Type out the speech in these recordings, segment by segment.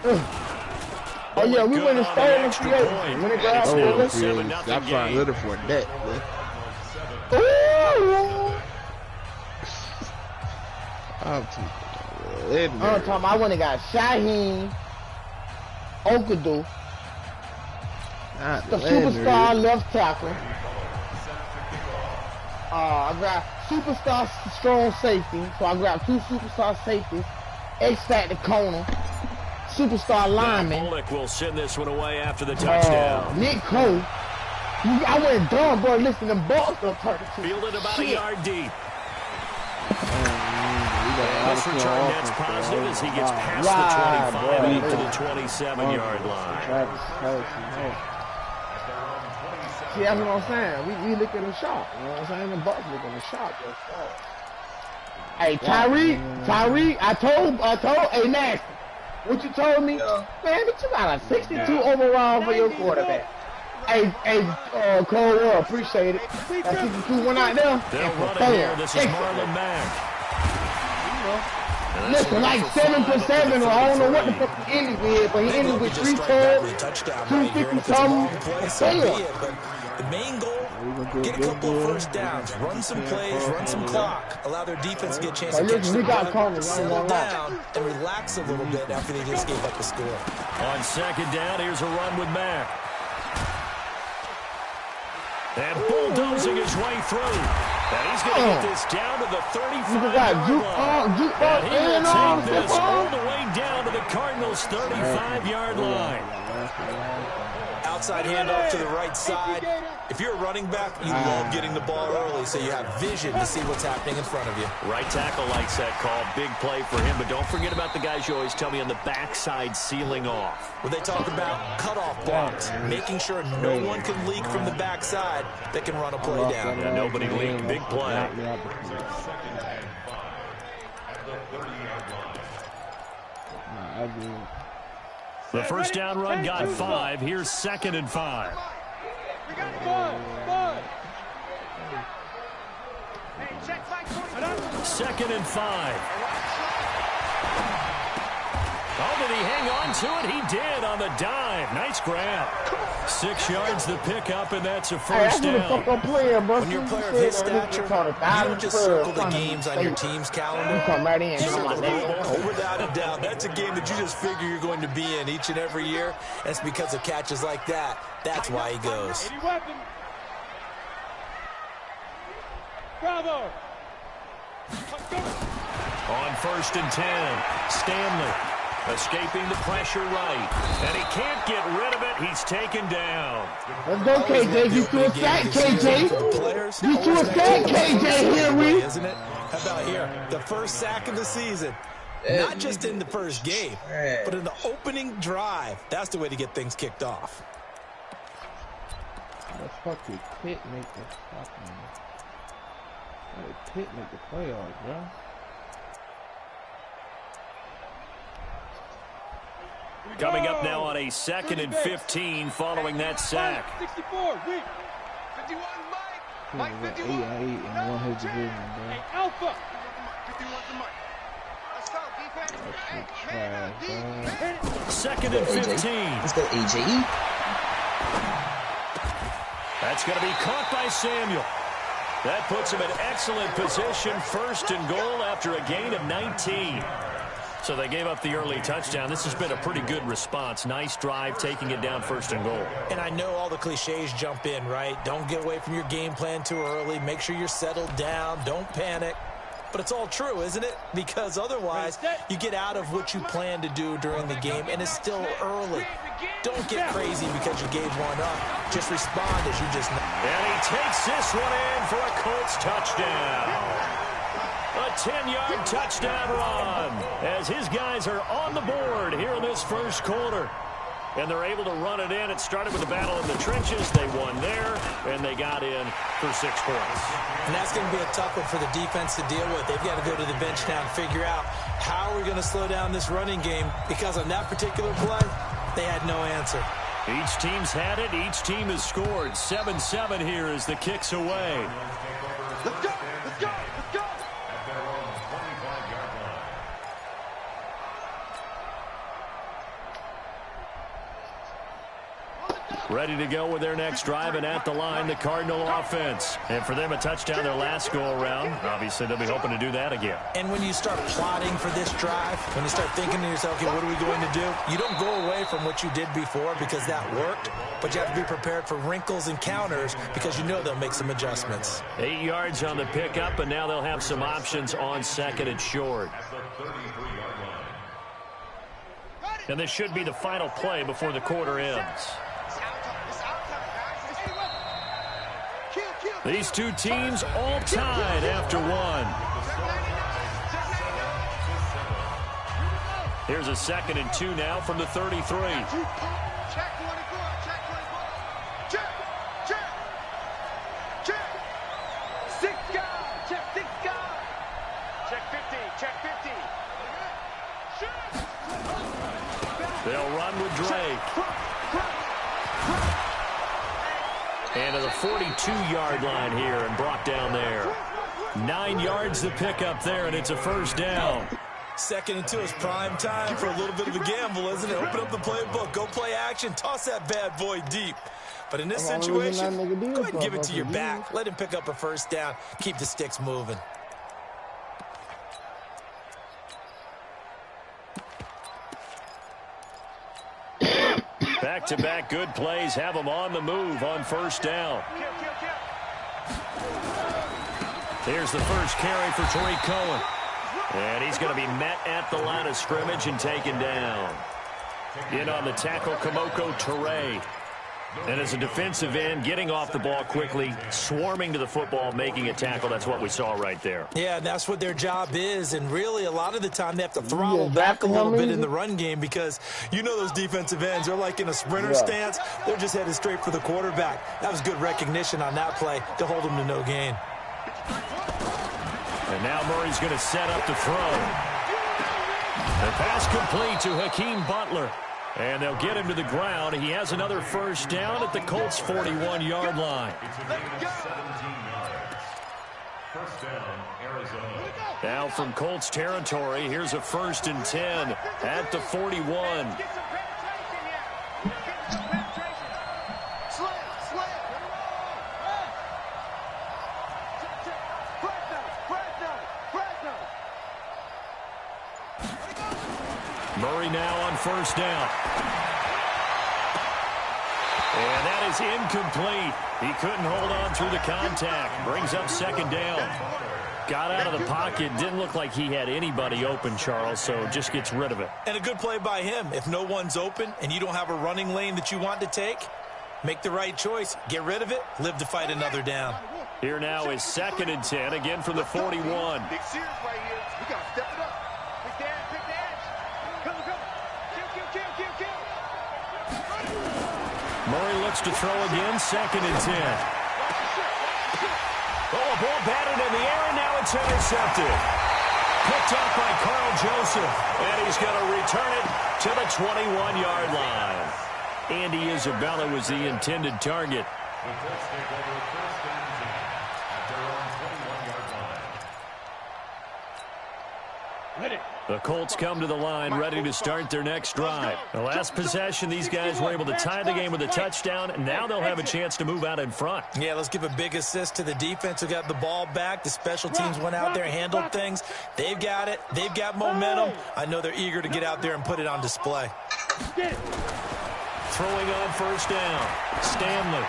Oh yeah, we went and stole the free agent. When it got I'm trying to live for that. I'm talking about I went and got Shaheem Okadu, the superstar left tackle. I grabbed superstar strong safety, so I grabbed 2 superstar safeties, X-Factor corner, superstar lineman. Bullock will send this one away after the touchdown. Nick Cole. I went dumb, bro. Listen, the ball's gonna turn to fielded about a yard deep. This return net's positive as he gets past the 25 and to the 27-yard line. See, that's what I'm saying. We look at the shot. You know what I'm saying? The Bucks look at the shot. Hey, Tyreek, I told, hey, Nasty, what you told me? Man, but you got a 62 overall for your quarterback. Hey, Cole, appreciate it. That 62 went out there. They'll run it here. This is Marlon Mack. Listen, like 7 for 7, or I don't know what the fuck he ended with, but he ended with 3 touchdowns, 250-something. The main goal, get a couple of first downs, run some plays, run some clock, allow their defense to get a chance to catch the ball, settle down, and relax a little bit after they just gave up a score. On second down, here's a run with Mack. And bulldozing his way through. And he's going to get this down to the 35-yard line. And he will take this all the way down to the Cardinals' 35-yard line. Outside handoff to the right side. If you're a running back, you love getting the ball early so you have vision to see what's happening in front of you. Right tackle likes that call. Big play for him, but don't forget about the guys you always tell me on the backside sealing off. When they talk about cutoff blocks, making sure no one can leak from the backside that can run a play down. Yeah, nobody leaked. Big play. The first down run got 5. Here's 2nd and 5. We got 5. 2nd and 5. Oh, did he hang on to it? He did on the dive. Nice grab. 6 yards the pickup, and that's a first down. When you're a player of his stature, you don't just circle the games on your team's calendar. You circle the Bowl. Without a doubt, that's a game that you just figure you're going to be in each and every year. And it's because of catches like that. That's why he goes. Bravo. On 1st and 10, Stanley escaping the pressure right. And he can't get rid of it. He's taken down. Let's go, KJ. You to a sack, KJ. You to a sack, KJ. Here we. Isn't it? How about here? The first sack of the season. Not just in the first game, but in the opening drive. That's the way to get things kicked off. The fucking Pitt make the fucking... Pitt make the playoffs, bro. Coming up now on a 2nd and 15 following that sack. 64, weak. 51, Mike. Mike, 51. 8 and 1 hit division, bro. Hey, Alpha. 2nd and 15. Let's go, AJE. That's going to be caught by Samuel. That puts him in excellent position, 1st and goal after a gain of 19. So they gave up the early touchdown. This has been a pretty good response. Nice drive, taking it down 1st and goal. And I know all the cliches jump in, right? Don't get away from your game plan too early. Make sure you're settled down. Don't panic. But it's all true, isn't it? Because otherwise, you get out of what you plan to do during the game, and it's still early. Don't get crazy because you gave one up. Just respond as you just know. And he takes this one in for a Colts touchdown. A 10-yard touchdown run as his guys are on the board here in this first quarter. And they're able to run it in. It started with a battle in the trenches. They won there, and they got in for 6 points. And that's going to be a tough one for the defense to deal with. They've got to go to the bench now and figure out how are we going to slow down this running game, because on that particular play, they had no answer. Each team's had it. Each team has scored. 7-7 here as the kick's away. Let's go. Let's go. Let's go. Ready to go with their next drive, and at the line, the Cardinal offense. And for them, a touchdown their last go-around. Obviously, they'll be hoping to do that again. And when you start plotting for this drive, when you start thinking to yourself, okay, what are we going to do? You don't go away from what you did before because that worked, but you have to be prepared for wrinkles and counters because you know they'll make some adjustments. 8 yards on the pickup, and now they'll have some options on second and short. And this should be the final play before the quarter ends. These two teams all tied after one. Here's a 2nd and 2 now from the 33. Check 24, check 24. Check, check, check. 6 guys, check 6 guys. Check 50, check 50. They'll run with Drake. And to the 42-yard line here and brought down there. 9 yards to pick up there, and it's a first down. 2nd and 2 is prime time for a little bit of a gamble, isn't it? Open up the playbook, go play action, toss that bad boy deep. But in this situation, go ahead and give it to your back. Let him pick up a first down. Keep the sticks moving. Back-to-back good plays have them on the move on first down. Here's the first carry for Tariq Cohen. And he's going to be met at the line of scrimmage and taken down. In on the tackle, Kamoko Toure. And as a defensive end, getting off the ball quickly, swarming to the football, making a tackle. That's what we saw right there. Yeah, that's what their job is. And really, a lot of the time, they have to throttle back a little bit in the run game because you know those defensive ends, they're like in a sprinter stance. They're just headed straight for the quarterback. That was good recognition on that play to hold them to no gain. And now Murray's going to set up to throw. The pass complete to Hakeem Butler. And they'll get him to the ground. He has another first down at the Colts' 41-yard line. First down, Arizona. Now from Colts territory, here's a 1st and 10 at the 41. Murray now on first down. And that is incomplete. He couldn't hold on through the contact. Brings up 2nd down. Got out of the pocket. Didn't look like he had anybody open, Charles, so just gets rid of it. And a good play by him. If no one's open and you don't have a running lane that you want to take, make the right choice. Get rid of it. Live to fight another down. Here now is 2nd and 10, again from the 41. Big series right here. We got to step it up. Pick the edge, pick the edge. Come. Kill. Murray looks to throw again, 2nd and 10. Oh, a ball batted in the air, and now it's intercepted. Picked up by Carl Joseph, and he's going to return it to the 21-yard line. Andy Isabella was the intended target. The Colts take over 1st and 10 at their own 21-yard line. The Colts come to the line ready to start their next drive. The last possession, these guys were able to tie the game with a touchdown, and now they'll have a chance to move out in front. Yeah, let's give a big assist to the defense who got the ball back. The special teams went out there, handled things. They've got it. They've got momentum. I know they're eager to get out there and put it on display. Throwing on first down, Stanley.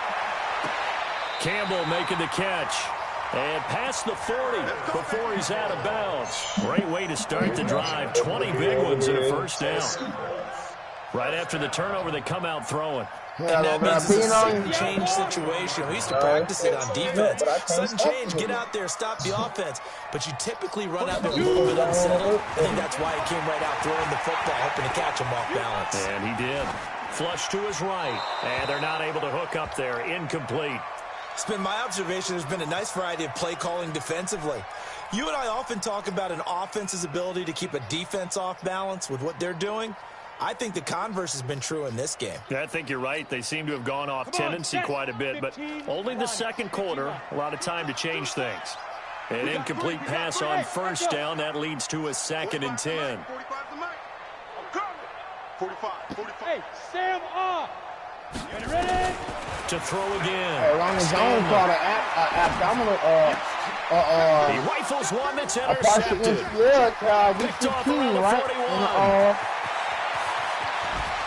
Campbell making the catch. And past the 40 before he's out of bounds. Great way to start the drive. 20 big ones and a first down. Right after the turnover, they come out throwing. And that means it's a sudden change situation. We used to practice it on defense. Sudden change, get out there, stop the offense. But you typically run out there a little bit unsettled. I think that's why he came right out throwing the football, hoping to catch him off balance. And he did. Flush to his right. And they're not able to hook up there. Incomplete. It's been my observation there's been a nice variety of play calling defensively. You and I often talk about an offense's ability to keep a defense off balance with what they're doing. I think the converse has been true in this game. Yeah, I think you're right. They seem to have gone off tendency quite a bit, but only the second quarter, a lot of time to change things. An incomplete pass on first down. That leads to a 2nd and 10. 45. Hey, Sam off. To throw again. Hey, Ronald Jones caught an abdominal, he rifles one that's a partial intercepted. week Picked off 15, around the right? 41.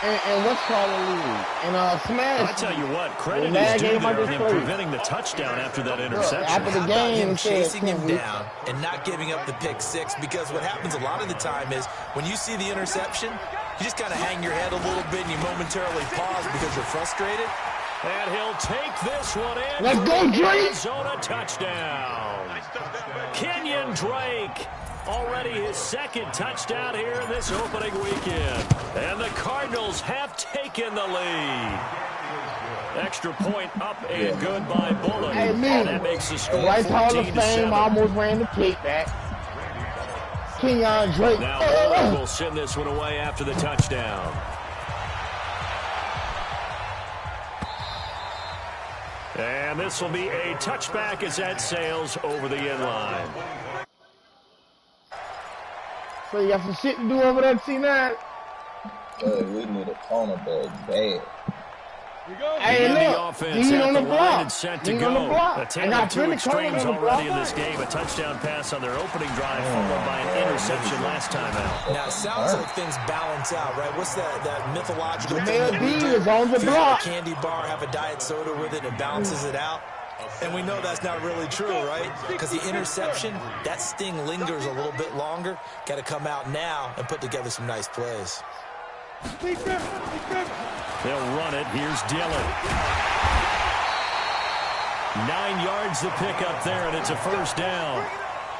And what's called a lead? And smash. I tell you what, credit Well, is due game I there just him played. preventing the touchdown after that interception. After the How about game, him he said chasing him 10 weeks. down and not giving up the pick six? Because what happens a lot of the time is when you see the interception, you just kind of hang your head a little bit and you momentarily pause because you're frustrated. And he'll take this one in. Let's go, Drake! Arizona touchdown. Kenyon Drake. Already his second touchdown here in this opening weekend. And the Cardinals have taken the lead. Extra point up and good by Bullock. Hey, man. And that makes the score White Hall of 14-7. Fame almost ran the kickback. Kenyon Drake. Now Bullock will send this one away after the touchdown. And this will be a touchback as that sails over the end line. So you got some shit to do over there, T9. We need a cornerback bad. Hey, And the look, offense he at on the the line block. and set to He go. on the block. A I tale got of two plenty corners extremes on the already block. in this game. A touchdown pass on their opening drive, followed by an interception last time out. Now, it sounds like things balance out, right? What's that mythological thing Jameer that we B do? is on the If you block. have a candy bar, have a diet soda with it, and it balances it out. And we know that's not really true, right? Because the interception, that sting lingers a little bit longer. Got to come out now and put together some nice plays. They'll run it. Here's Dillon. 9 yards the pickup there, and it's a first down.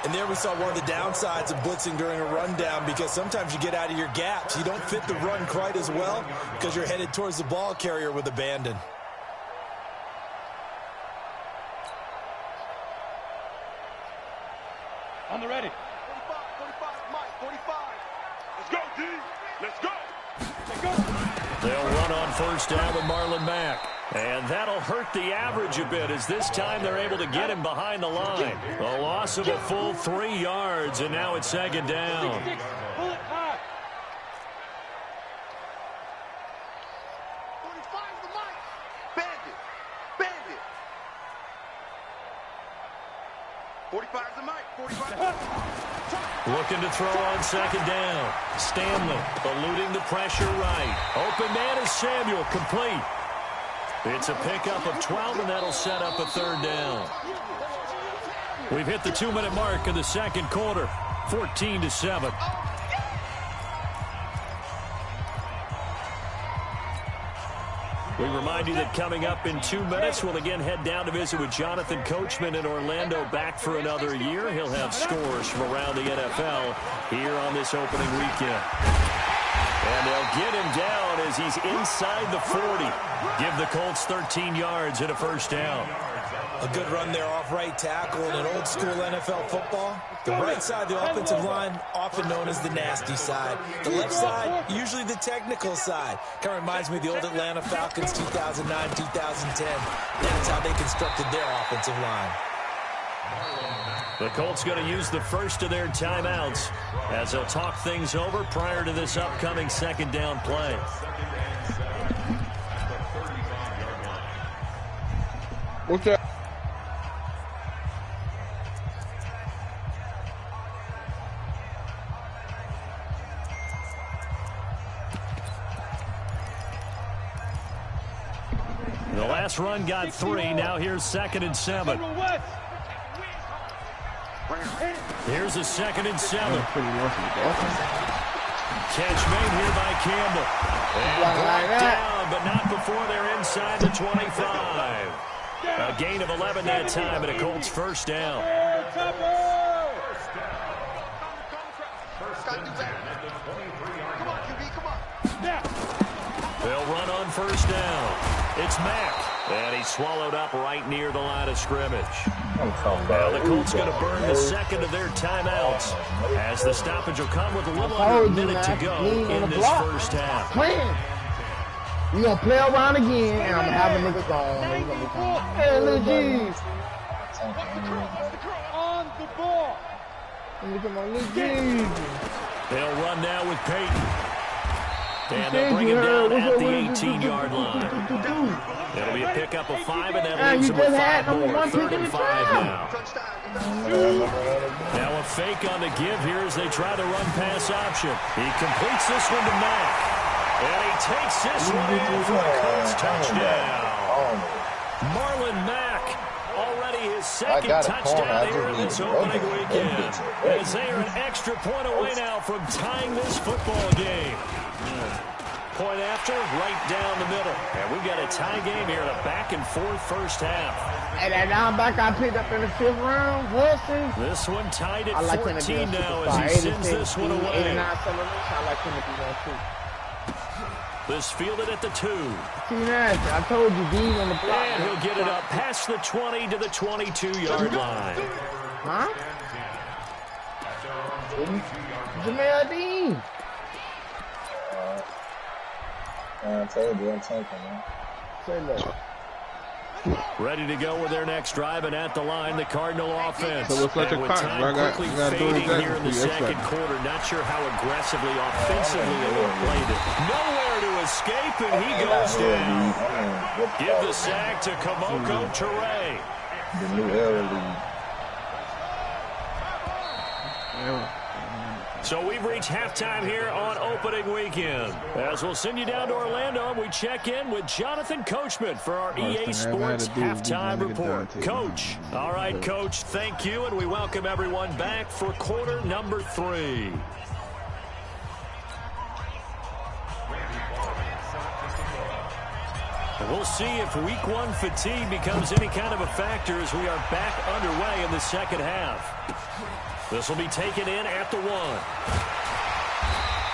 And there we saw one of the downsides of blitzing during a rundown, because sometimes you get out of your gaps. You don't fit the run quite as well because you're headed towards the ball carrier with abandon. On the ready. 45, Mike, 45. Let's go, D. Let's go. Let's go. They'll run on first down with Marlon Mack. And that'll hurt the average a bit, as this time they're able to get him behind the line. A loss of a full 3 yards, and now it's second down. Pull it high. 45 the Mike. Bandit. Bandit. 45 the Mike. 45. Looking to throw on second down. Stanley eluding the pressure right. Open man is Samuel, complete. It's a pickup of 12, and that'll set up a third down. We've hit the 2-minute mark of the second quarter, 14-7. We remind you that coming up in 2 minutes, we'll again head down to visit with Jonathan Coachman in Orlando, back for another year. He'll have scores from around the NFL here on this opening weekend. And they'll get him down as he's inside the 40. Give the Colts 13 yards and a first down. A good run there off right tackle in an old school NFL football. The right side of the offensive line, often known as the nasty side. The left side, usually the technical side. Kind of reminds me of the old Atlanta Falcons 2009, 2010. That's how they constructed their offensive line. The Colts going to use the first of their timeouts as they'll talk things over prior to this upcoming second down play. What's that? The last run got 3. Now here's 2nd and 7. Here's a 2nd and 7. Catch made here by Campbell. And brought down, but not before they're inside the 25. A gain of 11 that time, and a Colts first down. They'll run on first down. It's Mack, and he's swallowed up right near the line of scrimmage. Now the Colts going to burn the second of their timeouts, as the stoppage will come with a little under a minute to go in this first half. You gonna play around again, and I'm gonna have a nigga gone. Hey, little G's. On the ball. Look at my little G's. They'll run now with Peyton. And they'll bring him down at the 18. 14-yard line. It'll be a pickup of 5, and that leaves you them with just 5 had number more. one 3rd pick in and the 5 trial. now. Now a fake on the give here as they try the run-pass option. He completes this one to Mack. And he takes this one in for a Colts touchdown. Marlon Mack, already his second touchdown here in this opening weekend. As they are an extra point away now from tying this football game. Point after, right down the middle. And we've got a tie game here in a back-and-forth first half. And that linebacker I picked up in the 5th round, Wilson. This one tied at I like 14 now as he sends this one away. 89 acceleration. I like him to be one too. This fielded at the 2. I told you, Dean on the block. And he'll get it up past the 20 to the 22-yard line. Huh? Jamel Dean. I told you, I'm taking it. Say that. Ready to go with their next drive, and at the line, the Cardinal offense. So it's like and a with clock, time bro. quickly You gotta do fading exactly here in the second quarter, not sure how aggressively, offensively they will play it. Nowhere to escape, and he goes down. Give the sack to Kamoko Toure. The new era league. So we've reached halftime here on opening weekend. As we'll send you down to Orlando, we check in with Jonathan Coachman for our EA Sports halftime report. Coach. All right, Coach, thank you, and we welcome everyone back for quarter number 3. We'll see if week 1 fatigue becomes any kind of a factor as we are back underway in the second half. This will be taken in at the 1.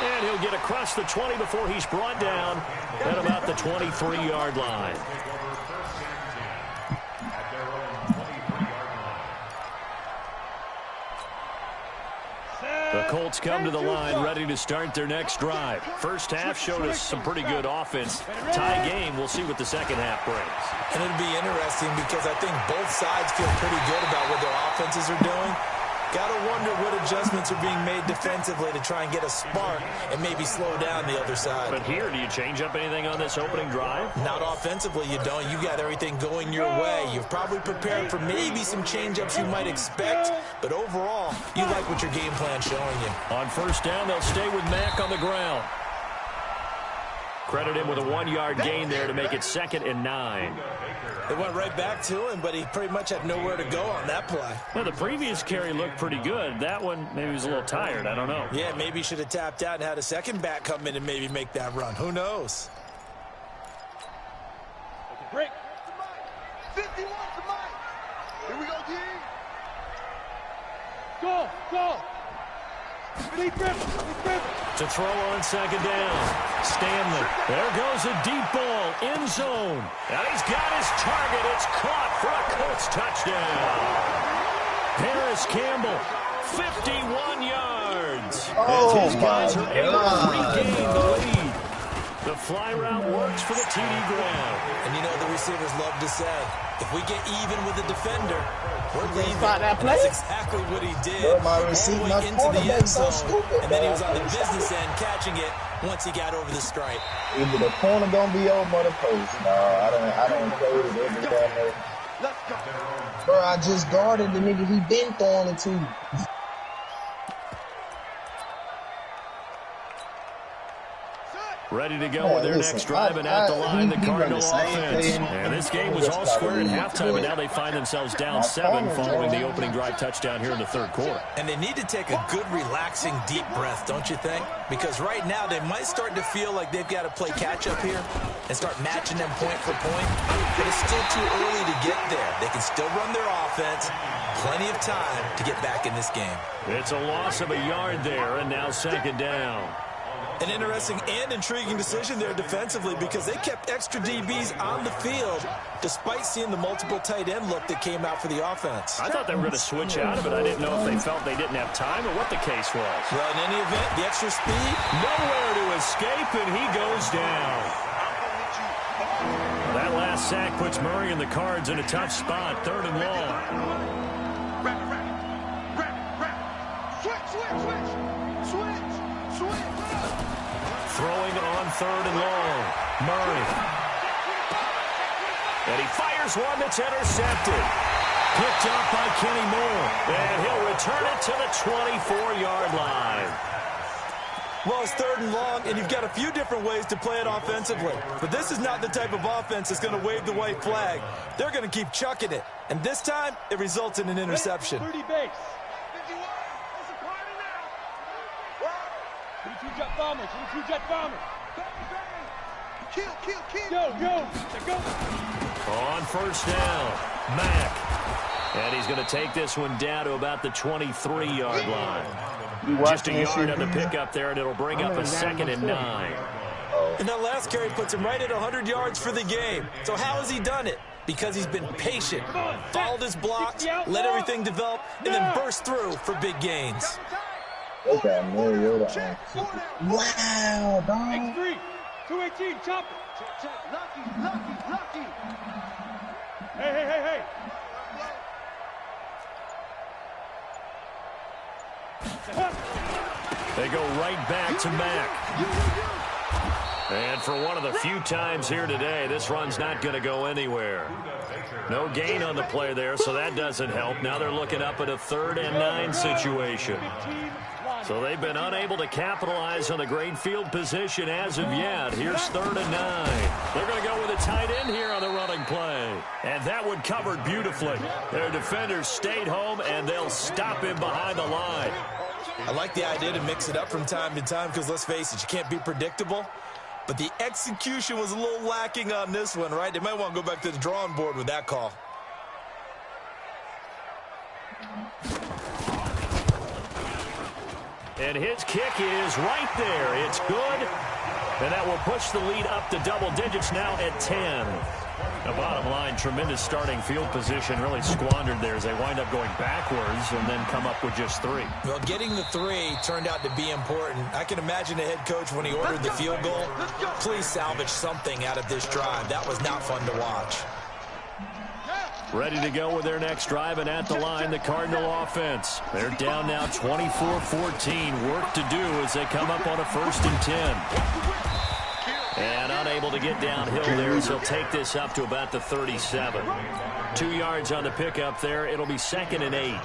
And he'll get across the 20 before he's brought down at about the 23-yard line. The Colts come to the line ready to start their next drive. First half showed us some pretty good offense. Tie game, we'll see what the second half brings. And it'll be interesting because I think both sides feel pretty good about what their offenses are doing. Got to wonder what adjustments are being made defensively to try and get a spark and maybe slow down the other side. But here, do you change up anything on this opening drive? Not offensively, you don't. You got everything going your way. You've probably prepared for maybe some change-ups you might expect, but overall, you like what your game plan's showing you. On first down, they'll stay with Mack on the ground. Credit him with a 1-yard gain there to make it 2nd and 9. They went right back to him, but he pretty much had nowhere to go on that play. Well, the previous carry looked pretty good. That one, maybe he was a little tired. I don't know. Yeah, maybe he should have tapped out and had a second back come in and maybe make that run. Who knows? Break. 51 to Mike. Here we go, D. Go. To throw on second down. Stanley. There goes a deep ball. End zone. And he's got his target. It's caught for a Colts touchdown. Harris Campbell, 51 yards. Oh, as his guys are able to God. regain the lead. The fly route works for the TD ground. And you know the receivers love to say, if we get even with the defender, we're leaving. Spot that And play? that's exactly what he did. Bro, my All the receiver, way my into the end quarterback's so zone. stupid, And then he bro. was on the business end catching it once he got over the stripe. Either the corner gonna be over or the post. No, I don't play with every damn way. Let's go. Bro, I just guarded the nigga he been throwing it to. Ready to go with their next drive, and at the line, the Cardinal offense. And this game was all square at halftime, and now they find themselves down 7 following the opening drive touchdown here in the third quarter. And they need to take a good, relaxing, deep breath, don't you think? Because right now, they might start to feel like they've got to play catch-up here and start matching them point for point. But it's still too early to get there. They can still run their offense. Plenty of time to get back in this game. It's a loss of a yard there, and now second down. An interesting and intriguing decision there defensively because they kept extra DBs on the field despite seeing the multiple tight end look that came out for the offense. I thought they were going to switch out of it. I didn't know if they felt they didn't have time or what the case was. Well, in any event, the extra speed. Nowhere to escape, and he goes down. That last sack puts Murray and the Cards in a tough spot, 3rd and long. Wrap. Switch. Throwing on 3rd and long. Murray. And he fires one that's intercepted. Picked up by Kenny Moore. And he'll return it to the 24-yard line. Well, it's 3rd and long, and you've got a few different ways to play it offensively. But this is not the type of offense that's going to wave the white flag. They're going to keep chucking it. And this time, it results in an interception. 30 base. 22 jet bombers. 22 jet bombers. Kill. Go. On 1st down, Mack. And he's going to take this one down to about the 23-yard line. Just a yard on the pickup there, and it'll bring up a 2nd and 9. And that last carry puts him right at 100 yards for the game. So how has he done it? Because he's been patient, followed his blocks, let everything develop, and then burst through for big gains. Look at Mariota. Wow, dog. X3, 218, chop it. Lucky. Hey. They go right back to Mack. And for one of the few times here today, this run's not going to go anywhere. No gain on the play there, so that doesn't help. Now they're looking up at a 3rd and 9 situation. So they've been unable to capitalize on the great field position as of yet. Here's 3rd and 9. They're going to go with a tight end here on the running play. And that one covered beautifully. Their defenders stayed home, and they'll stop him behind the line. I like the idea to mix it up from time to time because, let's face it, you can't be predictable. But the execution was a little lacking on this one, right? They might want to go back to the drawing board with that call. And his kick is right there. It's good. And that will push the lead up to double digits now at 10. The bottom line, tremendous starting field position, really squandered there as they wind up going backwards and then come up with just 3. Well, getting the 3 turned out to be important. I can imagine the head coach when he ordered the field goal. Please salvage something out of this drive. That was not fun to watch. Ready to go with their next drive, and at the line, the Cardinal offense. They're down now 24-14. Work to do as they come up on a 1st and 10. And unable to get downhill there, so he'll take this up to about the 37. 2 yards on the pickup there. It'll be 2nd and 8.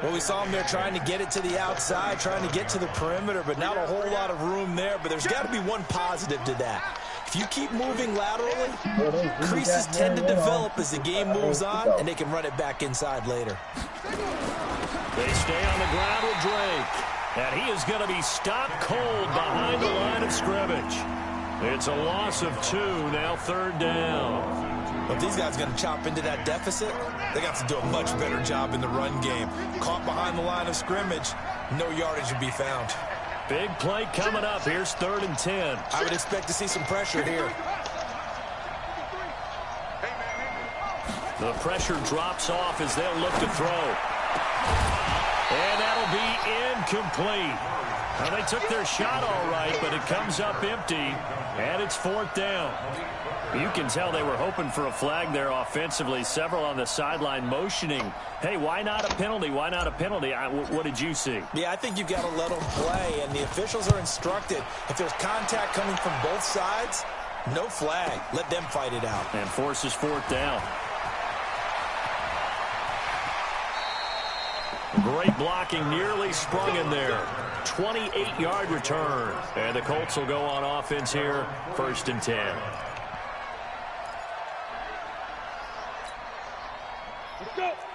Well, we saw him there trying to get it to the outside, trying to get to the perimeter, but not a whole lot of room there. But there's got to be one positive to that. If you keep moving laterally, creases tend to develop as the game moves on, and they can run it back inside later. They stay on the ground with Drake. And he is going to be stopped cold behind the line of scrimmage. It's a loss of 2, now 3rd down. If these guys are going to chop into that deficit, they got to do a much better job in the run game. Caught behind the line of scrimmage, no yardage would be found. Big play coming up. Here's 3rd and 10. I would expect to see some pressure here. The pressure drops off as they'll look to throw. And that'll be incomplete. Now, they took their shot all right, but it comes up empty, and it's 4th down. You can tell they were hoping for a flag there offensively. Several on the sideline motioning, hey, why not a penalty? Why not a penalty? What did you see? Yeah, I think you've got to let them play, and the officials are instructed. If there's contact coming from both sides, no flag. Let them fight it out. And forces 4th down. Great blocking, nearly sprung in there. 28-yard return. And the Colts will go on offense here, 1st and 10.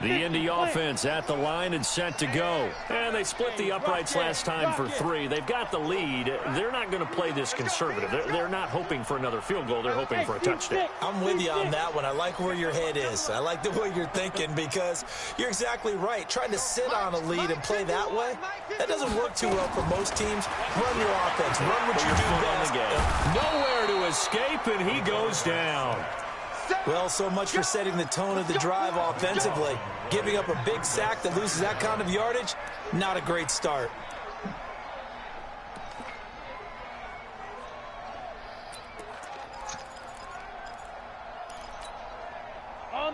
The Indy offense at the line and set to go. And they split the uprights last time for 3. They've got the lead. They're not going to play this conservative. They're not hoping for another field goal. They're hoping for a touchdown. I'm with you on that one. I like where your head is. I like the way you're thinking because you're exactly right. Trying to sit on a lead and play that way, that doesn't work too well for most teams. Run your offense. Run what you do best. Nowhere to escape, and he goes down. Well, so much for setting the tone of the drive offensively. Giving up a big sack that loses that kind of yardage, not a great start.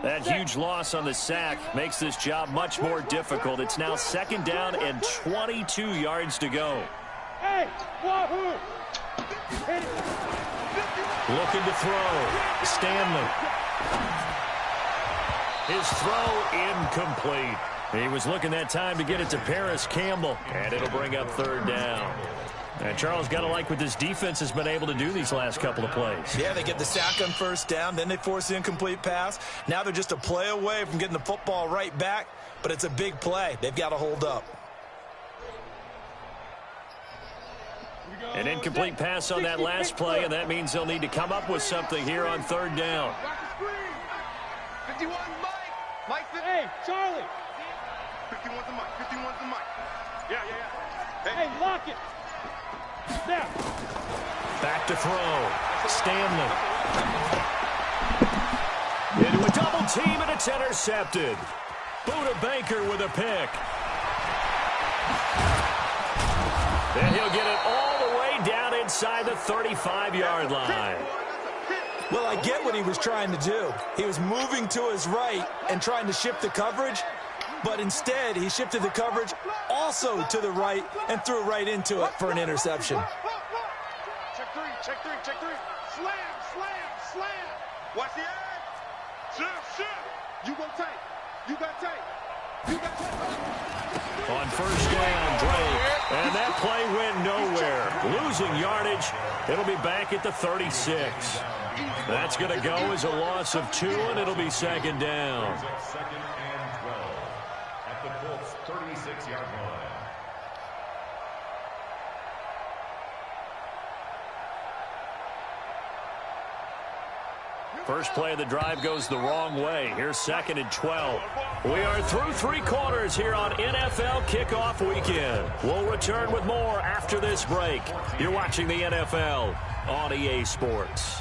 That huge loss on the sack makes this job much more difficult. It's now 2nd down and 22 yards to go. Hey, Wahoo! Looking to throw. Stanley. His throw incomplete. He was looking that time to get it to Paris Campbell, and it'll bring up third down. And Charles, got to like what this defense has been able to do these last couple of plays. Yeah, they get the sack on first down, then they force the incomplete pass. Now they're just a play away from getting the football right back, but it's a big play. They've got to hold up. An incomplete pass on that last play, and that means they'll need to come up with something here on third down. 51, Mike. Hey, Charlie. 51's the Mike. 51's the Mike. Yeah. Hey, lock it. Now. Back to throw. Stanley. Into a double team, and it's intercepted. Buda Baker with a pick. And he'll get it all the way down inside the 35-yard line. Well, I get what he was trying to do. He was moving to his right and trying to shift the coverage, but instead he shifted the coverage also to the right and threw right into it for an interception. Check three. Slam. Watch the edge. Shift. You go tight. You got tight. On first down, Drake. And that play went nowhere. Losing yardage. It'll be back at the 36. That's going to go as a loss of 2, and it'll be second down. Second and 12 at the Colts' 36-yard line. First play of the drive goes the wrong way. Here's second and 12. We are through 3 quarters here on NFL Kickoff Weekend. We'll return with more after this break. You're watching the NFL on EA Sports.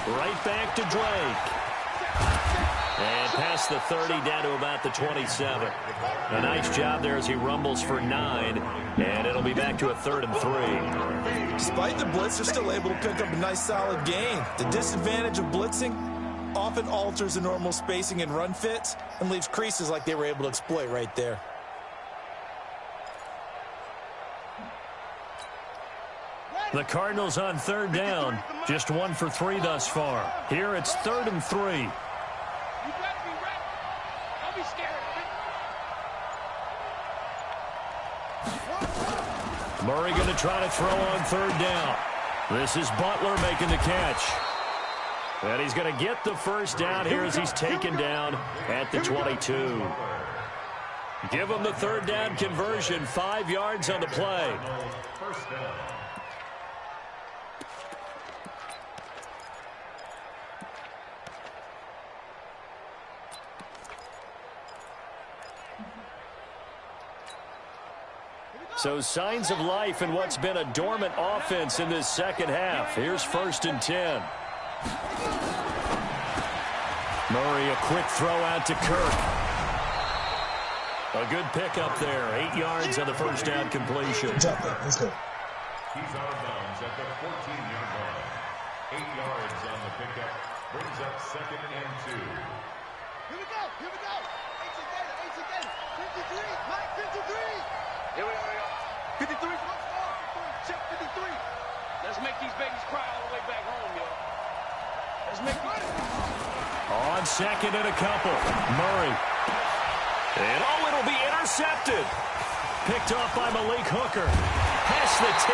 Right back to Drake. And past the 30 down to about the 27. A nice job there as he rumbles for 9. And it'll be back to a 3rd and 3. Despite the blitz, they're still able to pick up a nice solid gain. The disadvantage of blitzing often alters the normal spacing and run fits and leaves creases like they were able to exploit right there. The Cardinals on third down, just 1 for 3 thus far. Here it's 3rd and 3. You better be ready. Don't be scared. Murray going to try to throw on third down. This is Butler making the catch. And he's going to get the first down here as he's taken down at the 22. Give him the third down conversion, 5 yards on the play. First down. So signs of life in what's been a dormant offense in this second half. Here's 1st and 10. Murray, a quick throw out to Kirk. A good pickup there. 8 yards on the first down completion. Let's go. He's out of bounds at the 14-yard line. 8 yards on the pickup. Brings up 2nd and 2. Here we go. 53, Mike, 53. Here we go. 53. Check 53. Let's make these babies cry all the way back home, yo. Let's make them. On second and a couple. Murray. And it'll be intercepted. Picked off by Malik Hooker. Past the 10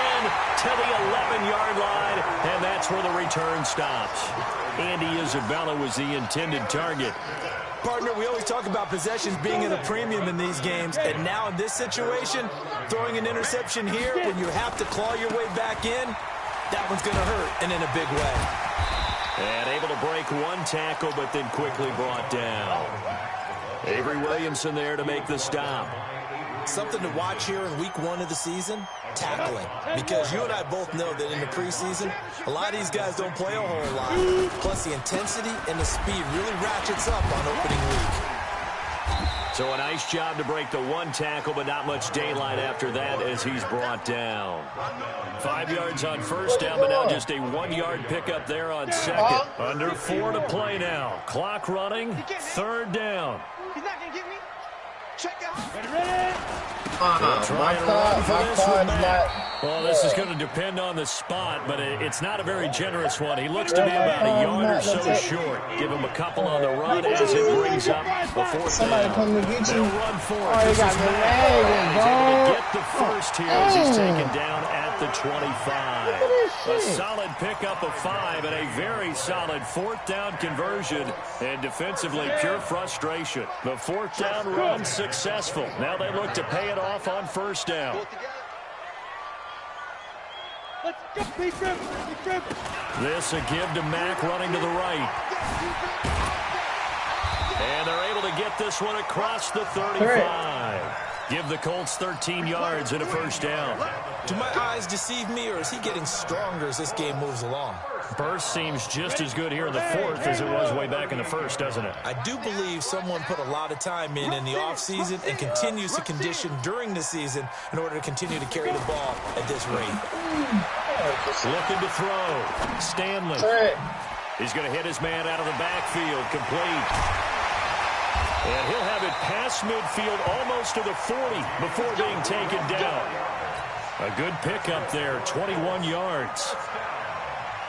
to the 11-yard line, and that's where the return stops. Andy Isabella was the intended target. Partner, we always talk about possessions being at a premium in these games, and now in this situation, throwing an interception here when you have to claw your way back in, that one's going to hurt, and in a big way. And able to break 1 tackle, but then quickly brought down. Avery Williamson there to make the stop. Something to watch here in week 1 of the season, tackling. Because you and I both know that in the preseason, a lot of these guys don't play a whole lot. Plus the intensity and the speed really ratchets up on opening week. So a nice job to break the one tackle, but not much daylight after that as he's brought down. 5 yards on first down, but now just a 1-yard pickup there on second. Under 4 to play now. Clock running, third down. He's not going to get me. Check out. Well, this is going to depend on the spot, but it's not a very generous one. He looks to be about a yard or so short. Give him a couple on the run as it brings up the fourth down. They'll run for it. This is Mack. He's able to get the first here as he's taken down at the 25. A solid pickup of 5 and a very solid fourth down conversion. And defensively, pure frustration. The fourth down run successful. Now they look to pay it off on first down. Let's go, big grip. This a give to Mack running to the right. And they're able to get this one across the 35. Give the Colts 13 yards and a first down. Do my eyes deceive me, or is he getting stronger as this game moves along? Burst seems just as good here in the fourth as it was way back in the first, doesn't it? I do believe someone put a lot of time in the offseason and continues to condition during the season in order to continue to carry the ball at this rate. Looking to throw. Stanley. He's going to hit his man out of the backfield. Complete. And he'll have it past midfield almost to the 40 before being taken down. A good pickup there, 21 yards.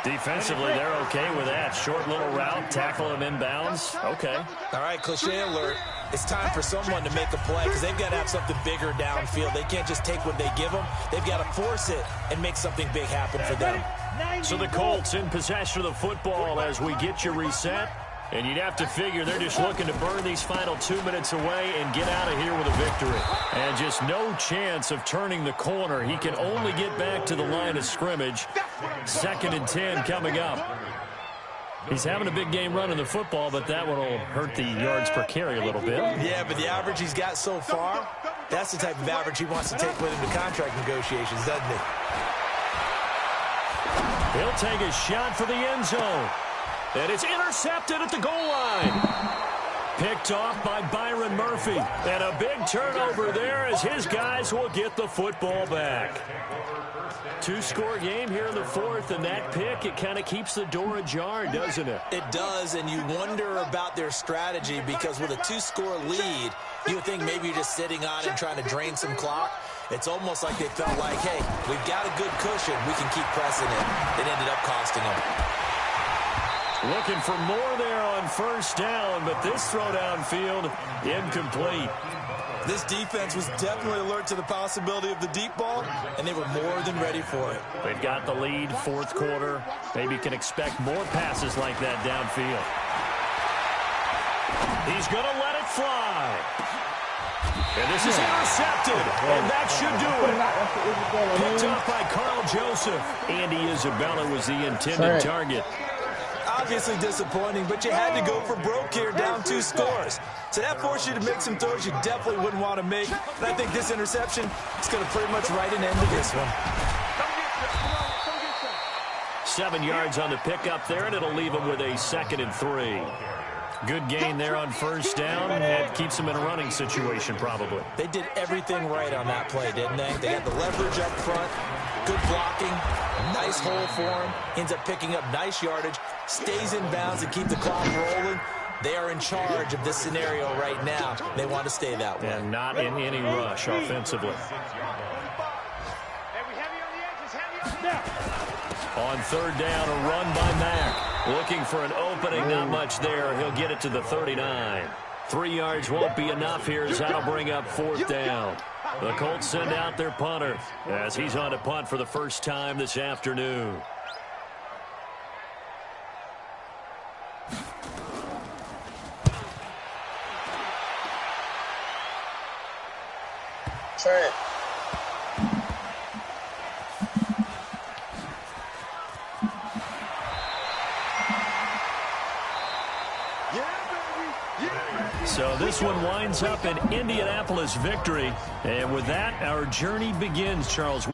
Defensively, they're okay with that. Short little route, tackle him inbounds. Okay. All right, cliche alert. It's time for someone to make a play because they've got to have something bigger downfield. They can't just take what they give them. They've got to force it and make something big happen for them. So the Colts in possession of the football as we get you reset. And you'd have to figure they're just looking to burn these final 2 minutes away and get out of here with a victory. And just no chance of turning the corner. He can only get back to the line of scrimmage. 2nd and 10 coming up. He's having a big game running the football, but that one will hurt the yards per carry a little bit. Yeah, but the average he's got so far, that's the type of average he wants to take with him to contract negotiations, doesn't he? He'll take a shot for the end zone. And it's intercepted at the goal line. Picked off by Byron Murphy. And a big turnover there as his guys will get the football back. 2-score game here in the fourth, and that pick, it kind of keeps the door ajar, doesn't it? It does, and you wonder about their strategy because with a 2-score lead, you would think maybe you're just sitting on and trying to drain some clock. It's almost like they felt like, hey, we've got a good cushion. We can keep pressing it. It ended up costing them. Looking for more there on first down, but this throw downfield incomplete. This defense was definitely alert to the possibility of the deep ball, and they were more than ready for it. They've got the lead, fourth quarter. Maybe can expect more passes like that downfield. He's going to let it fly. And this is intercepted, and that should do it. Picked up by Carl Joseph. Andy Isabella was the intended target. Obviously disappointing, but you had to go for broke here, down 2 scores. So that forced you to make some throws you definitely wouldn't want to make. And I think this interception is going to pretty much write an end to this one. 7 yards on the pickup there, and it'll leave him with a 2nd and 3. Good gain there on first down. That keeps him in a running situation, probably. They did everything right on that play, didn't they? They got the leverage up front, good blocking, nice hole for him. Ends up picking up nice yardage, stays in bounds and keep the clock rolling. They are in charge of this scenario right now. They want to stay that way. And not in any rush offensively. On third down, a run by Mack. Looking for an opening, not much there. He'll get it to the 39. 3 yards won't be enough here as that'll bring up fourth down. The Colts send out their punter as he's on to punt for the first time this afternoon. Trent. So this one winds up an Indianapolis victory. And with that, our journey begins, Charles.